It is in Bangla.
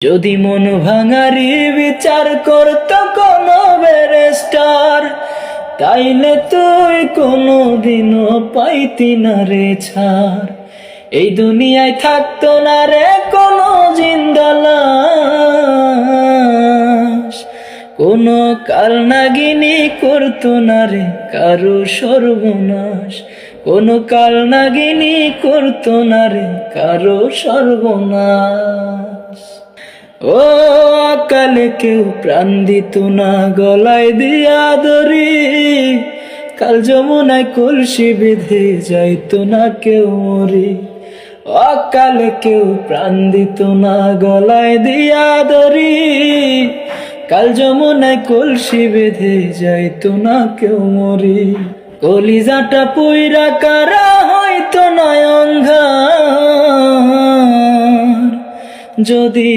যদি মন ভাঙারি বিচার করত কোনো ব্যারিস্টার, তাইলে তুই কোনোদিনও পাইতি না রে ছাড়। এই দুনিয়ায় থাকতো না রে কোনো জিন্দা লাশ, কোনো কালনাগিনী করতো না রে কারো সর্বনাশ, কোনো কালনাগিনী করতো না রে কারো সর্বনাশ। ও অকালে কেউ প্রাণ দিত না গলায় দিয়া দড়ি, কাল যমুনায় কলসি বেঁধে যাইতো না কেউ মরি। অকালে কেউ প্রাণ দিত না গলায় দিয়া দড়ি, কাল যমুনায় কলসি বেঁধে যাইতো না কেউ মরি। কলিজাটা পুইরা কারা হইতো না অঙ্গার, যদি